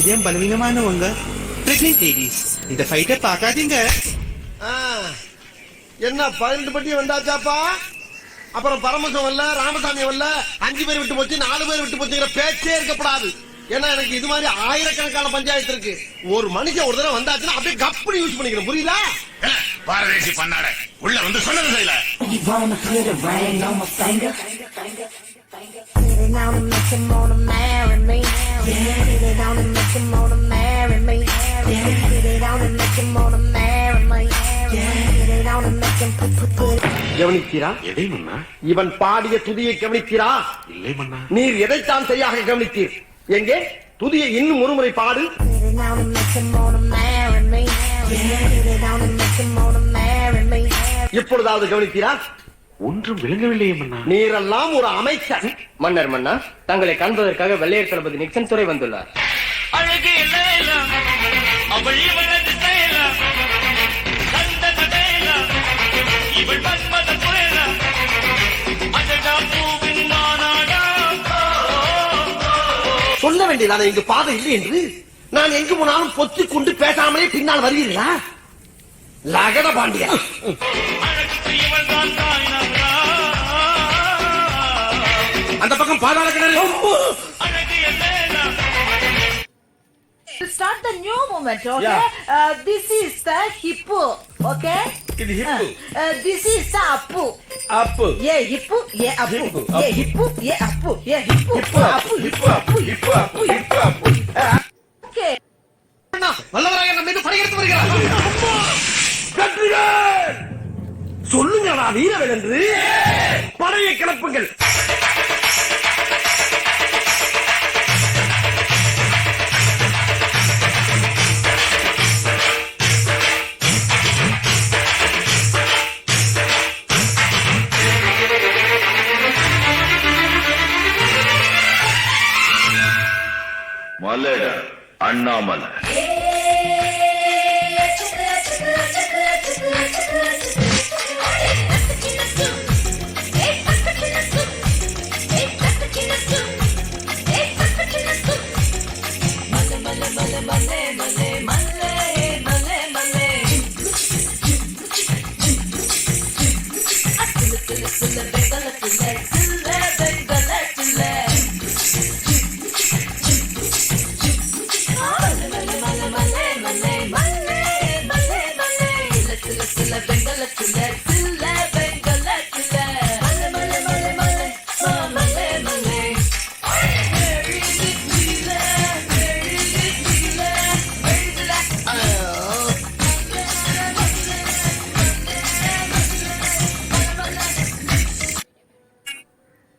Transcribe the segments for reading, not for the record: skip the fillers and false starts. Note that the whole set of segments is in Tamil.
இதயம் பலவீனமானவங்க, பிரெக்னென்ட் லேடிஸ் இந்த ஃபைட்டை பார்க்காதீங்க. என்ன 12 பட்டி வந்தாச்சாப்பா? அப்புறம் பரமசம் வரல, ராமசாமி வரல, 5 பேர் விட்டு போச்சு, 4 பேர் விட்டு போச்சுங்கிற பேச்சே இருக்கப்படாது. ஏன்னா எனக்கு இது மாதிரி ஆயிரக்கணக்கான பஞ்சாயத்து இருக்கு. ஒரு மனுஷன் ஒரு தடவை வந்தாச்சுன்னா அப்படியே கப்படி யூஸ் பண்ணிக்கிறேன். புரியுதா? பாரதேசி பண்ணாட உள்ள வந்து சொன்னது செய்யல. கவனித்தீரா? எதை மன்னா? இவன் பாடிய துதியை கவனித்தீரா? இல்லை மன்னா. நீர் எதைத்தான் சரியாக கவனித்தீர்? எங்கே துதியை இன்னும் ஒருமுறை பாடு. இப்பொழுதாவது கவனித்தீரா? ஒன்றும் விளங்கவில்லையே மன்னா. நீரெல்லாம் ஒரு அமைச்சர். மன்னர் மன்னா, தங்களை காண்பதற்காக வெள்ளையர் தளபதி நிக்சன் துறை வந்துள்ளார். சொல்ல வேண்டியதான இங்கு பாதை இல்லை என்று? நான் எங்கு போனாலும் பொத்தி கொண்டு பேசாமலே பின்னால் வருவீர்களா? லகட பாண்டியா, அந்த பக்கம் பாதாள கிணறு. Start the new movement, okay? Yeah. This is the hippo, okay? This is the appu. Appu. Yeah, hippo, yeah, appu. Yeah, hippo, yeah, appu. Yeah, hippo, appu, hippo, appu, hippo, appu, hippo, appu. Okay. வல்லவராக நம்ம மீது படையெடுத்து வருகிறார். சொல்லுங்கடா வீரவேல் என்று. படையை கிளப்புங்கள். மலட அண்ணாமலை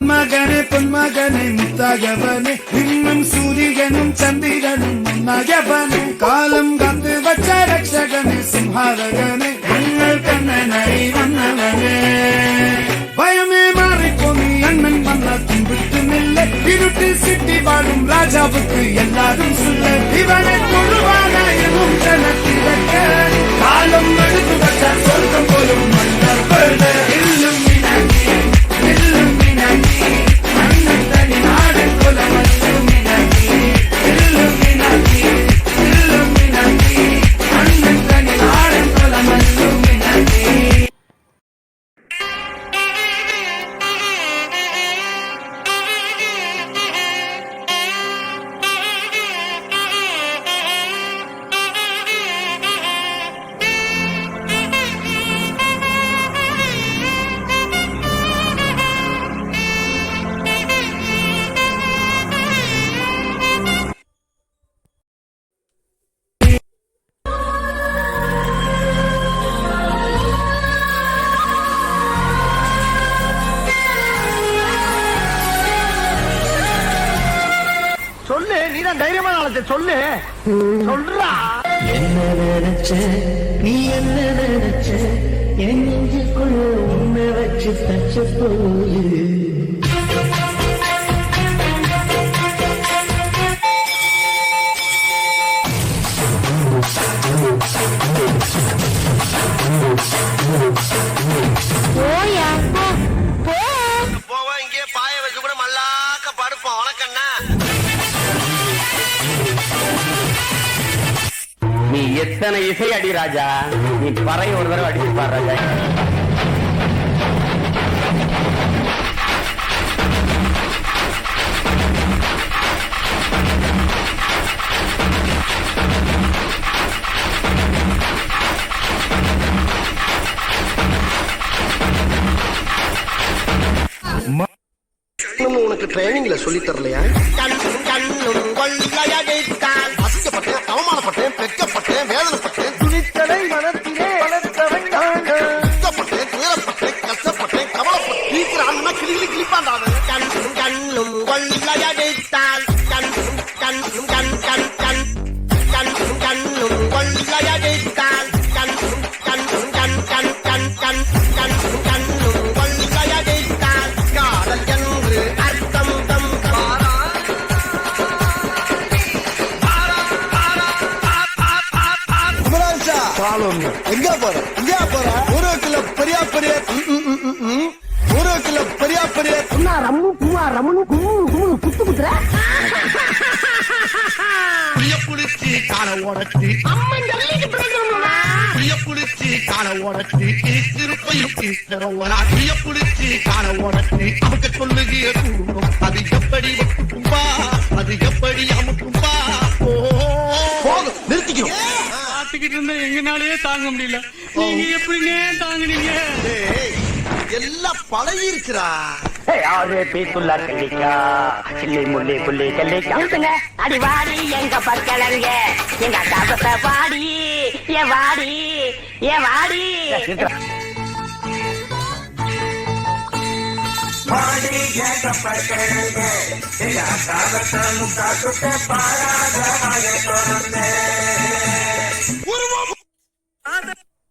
மகனே பொன்மகனே முத்தாகவனே இன்னும் சூரியனும் சந்திரனும் முன்னாகவனே காலம் காத்து வச்ச ரட்சகனே சிம்ஹாரகனே எங்கள் கண்ணனை வந்தவனே பயமே மாறிப்போனி அண்ணன் மன்னா தும்பிட்டு நில்ல இருட்டில் சிட்டி வாழும் ராஜாவுக்கு எல்லாரும் சொல்ல இவனை கொழுவான எனும் ஜனத்திலக்க காலம் எடுத்து வச்ச சொர்க்கம் போலும் மன்னர் பட இல்லும் சொல்லு, நீதான் தைரியமான ஆளத்தை சொல்லு. சொல்றா. என்ன நினைச்ச நீ என்ன நினைச்ச என் நெஞ்சுக்குள்ள உன்னை வச்சு தச்ச போது போவா இங்கே பாய வச்சு கூட மல்லாக்க படுப்போம். உனக்கு என்ன? எத்தனை இசை அடி ராஜா, நீ பறைய ஒரு தடவை அடிச்சு பாரு ராஜா. உனக்கு ட்ரைனிங்ல சொல்லி தரலையா? அசிக்கப்பட்டேன், அவமானப்பட்டேன், வெட்கப்பட்டேன், வேதனைப்பட்டேன், துணித்தலை மனத்திலே வளர்த்தவன் நான். துக்கப்பட்டேன், துயரப்பட்டேன், கஷ்டப்பட்டேன், கவலைப்பட்டேன். கிழிக்கிறான் கிளி கிளிப்பாண்டாது. கண்ணும் கொள்ளையடித்தால் கண்ணும் கண்ணும் கண் கண் கண் கண்ணும் கண்ணும் கொள்ளையடித்தால் கண்ணும் கண்ணும் கண் கண் கண் கண் கண்ணும் கண்ணும் கொள்ளையடித்தால் காதல் என்று அர்த்தம் தம் எங்க போற எங்க போற? ஒரு கிலோ பெரியா பெரிய ஒரு கிலோ பெரியா பெரிய ரம்மு குமா ரம்மு கும்மு குத்து குத்துற புளிச்சி கால உடச்சி அம்மன் ஜல்லிக்கு பிரேக்கணும்டா. புளிச்சி கால உடச்சி திருப்பையும் புளிச்சி கால உடச்சி அவங்க சொல்லுகிற அது எப்படி கும்பா, அது எப்படி அமுக்கும்பா. போதும், நிறுத்திக்கும். பாத்துக்கிட்டு இருந்தா எங்கனாலயே தாங்க முடியல. நீங்க எப்படிங்க தாங்குனீங்க? எல்லாம் பழகிருச்சுரா. அடி வாடி எங்க பக்கலங்க எங்க காசத்தை வாடி ஏ வாடி ஏ வாடி.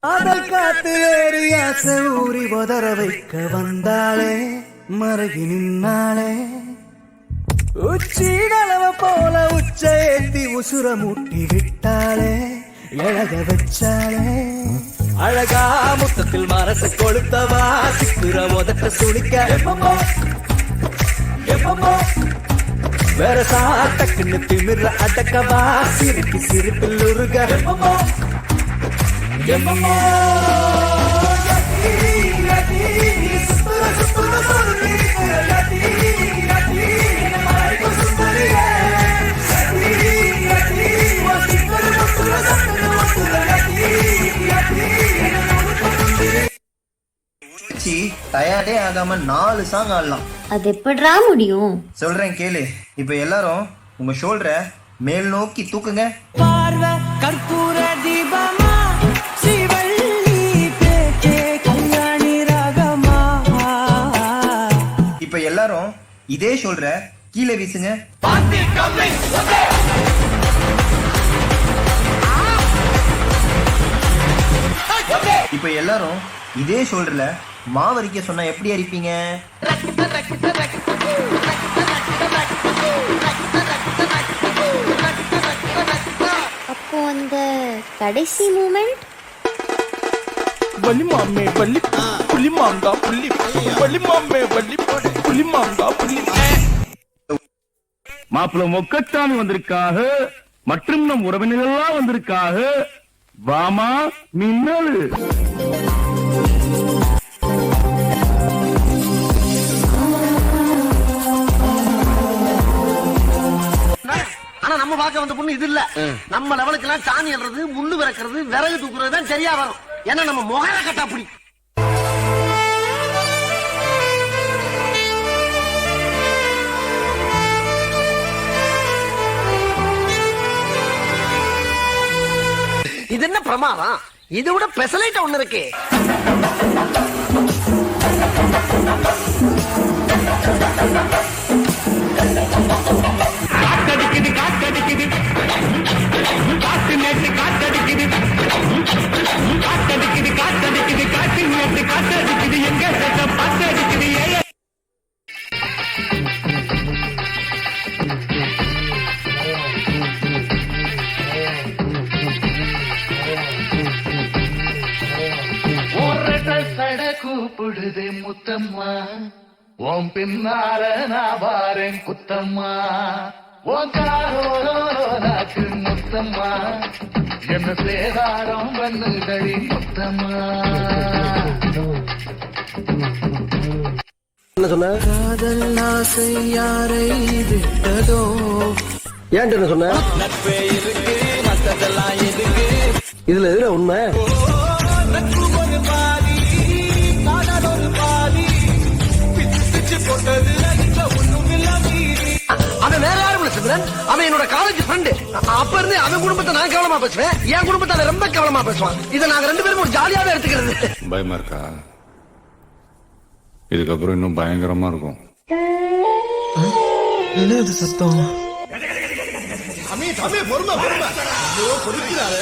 காதல் காத்து ஏறி ஆசை ஊறி உதற வைக்க வந்தாளே, மருகி நின்னாளே. உச்சிகளவ போல உச்ச ஏத்தி உசுர மூட்டி விட்டாளே, எழக வச்சாளே. அழகா முத்தத்தில் மனசு கொளுத்தவா, சிக்குற உதட்ட சுளிக்க எப்பமோ எப்பமோ வேற சாட்டக்குன்னு திமிர அடக்கவா, சிரிப்பு சிரிப்பில் உருக எப்பமோ எப்பமோ. டயர்டே ஆகாம 4 சாங் ஆடலாம். அது எப்படிடா முடியும்? சொல்றேன் கேளு. இப்ப எல்லாரும் உங்க ஷோல்டரை மேல் நோக்கி தூக்குங்க. பார்வை கற்பூர தீபமா, ஸ்ரீவள்ளி பேச்சே கல்யாணி ராகமா. இப்ப எல்லாரும் இதே ஷோல்டரை கீழே வீசுங்க. இப்ப எல்லாரும் இதே ஷோல்டர்ல மாவரிக்க சொன்னா எப்படி அரிப்பீங்க? அப்போ அந்த கடைசி மூமெண்ட் வள்ளி மாமே வள்ளி புள்ளி மாங்கா புள்ளி வள்ளி மாமே வள்ளி புள்ளி மாங்கா புள்ளி. மாப்பிள்ள மொக்கச்சாமி வந்திருக்காக மற்றும் நம் உறவினர்கள்லாம் வந்திருக்காக. வாமா மின்னல். ஆனா நம்ம பார்க்க வந்த பொண்ணு இது இல்ல. நம்ம லெவலுக்கு எல்லாம் சாணி எழுறது, முள்ளு விறக்கிறது, விறகு தூக்குறது தான் சரியா வரும். ஏன்னா நம்ம முகர கட்டா அப்படி. இது என்ன பிரமாதம்? இதை விட பெசலைட் ஒண்ணு இருக்கு. காத்தடிக்குது காத்தடிக்குது காத்து நேற்று காத்தடிக்குது காத்தடிக்குது காத்தடிக்குது காத்து நேற்று காத்தடிக்குது எங்க சட்டம் பாத்தடிக்குது. கூப்பிடுதே முத்தம்மா, ஓம் பின்னால நான் வாரேன் குத்தம்மா. என்ன சொன்ன? காதல் ஆசை யாரை விட்டதோ ஏன்ட்டு என்ன சொன்ன? நட்பே இருக்கு மத்ததெல்லாம் எதுக்கு இதுல எதுல உண்மை? நட்பு ஒரு பாதி காதல் ஒரு பாதி பிச்சு போட்டது அதுல ஒண்ணும் இல்ல மீறி அவன் வேற யாரும் இல்ல சிம்ரன், அவன் என்னோட காலேஜ் ஃப்ரெண்டு. அப்ப இருந்து அவன் குடும்பத்தை நான் கவனமா பேசுவேன், என் குடும்பத்தை ரொம்ப கவனமா பேசுவான். இதை நாங்க ரெண்டு பேரும் ஒரு ஜாலியாவே எடுத்துக்கிறது. பயமா இருக்கா? இதுக்கப்புறம் இன்னும் பயங்கரமா இருக்கும். என்னது சத்தம்? பொறுமை பொறுமை பொறுக்கிறாரு.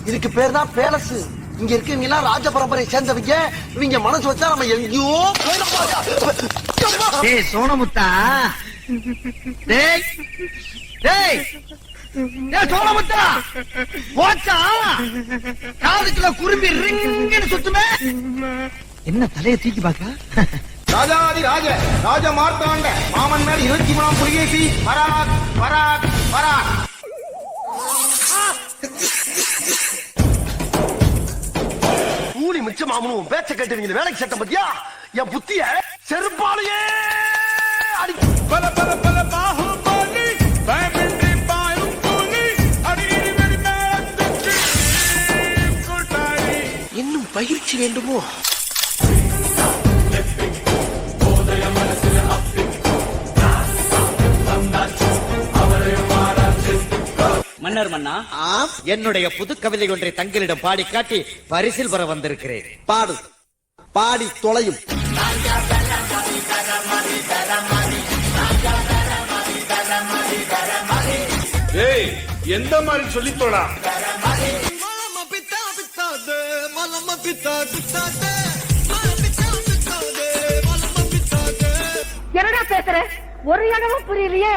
இதுக்கு பேர் தான் பேலஸ். இங்க இருக்கவங்க எல்லாம் ராஜ பரம்பரையை சேர்ந்தவங்க. இவங்க மனசு வச்சா நம்ம எங்கேயோ போயிடலாம். டேய் சோனமுத்தா, டேய் டேய் டேய் சோனமுத்தா, போச்சா காதுக்குள்ள குரும்பி ரிங்குன்னு சுத்துமே. என்ன தலையை தூக்கி பாக்க? ராஜாதி ராஜ ராஜ மார்த்தாண்ட மாமன் மேல் 23ஆம் புலிகேசி வராக் வராக் வராக். கூலி மிச்சம் மாமனும் பேச்ச கேட்டு வேலைக்கு சட்டம் பத்தியா என் புத்திய செருப்பாலையே அடி. பல பல பல பாகுபலி பயமின்றி பாயும் புலி அடிக்கடி வெடி மேலத்துக்கு கூட்டாளி. இன்னும் பயிற்சி வேண்டுமோ? மன்னர் மன்னா, என்னுடைய புது கவிதை ஒன்றை தங்களிடம் பாடி காட்டி பரிசில் பெற வந்திருக்கிறேன். பாடு, பாடி தொலையும். ஏய், எந்த மாதிரி சொல்லித்தோடா? என்னடா பேசுற? ஒரு இடமும் புரியலையே.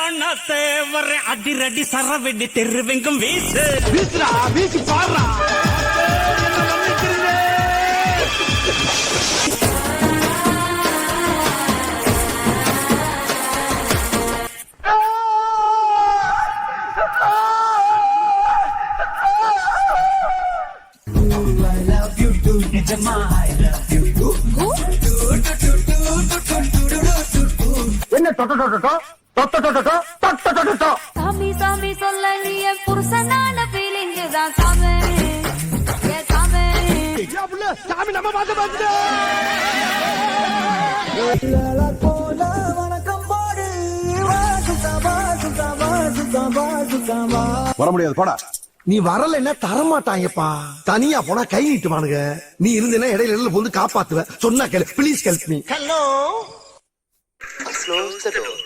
அண்ணாத்தே வர்ற அதிரடி சரவெடி தெருவெங்கும் வீசு. வீசுடா, வீசி பாடுறா. என்ன சாமி சாமி சொல்ல நீ என் புருஷனான ஃபீலிங் தான் சாமி. ஏ சாமி, சாமி நம்ம பார்த்து பார்த்து வர முடியாது. போடா. நீ வரலன்னா தரமாட்டாங்கப்பா. தனியா போனா கை நீட்டுவானுங்க. நீ இருந்தேன்னா இடையில இடையில வந்து காப்பாத்துவ. சொன்னா கேளு, please help me. Hello. Close the door.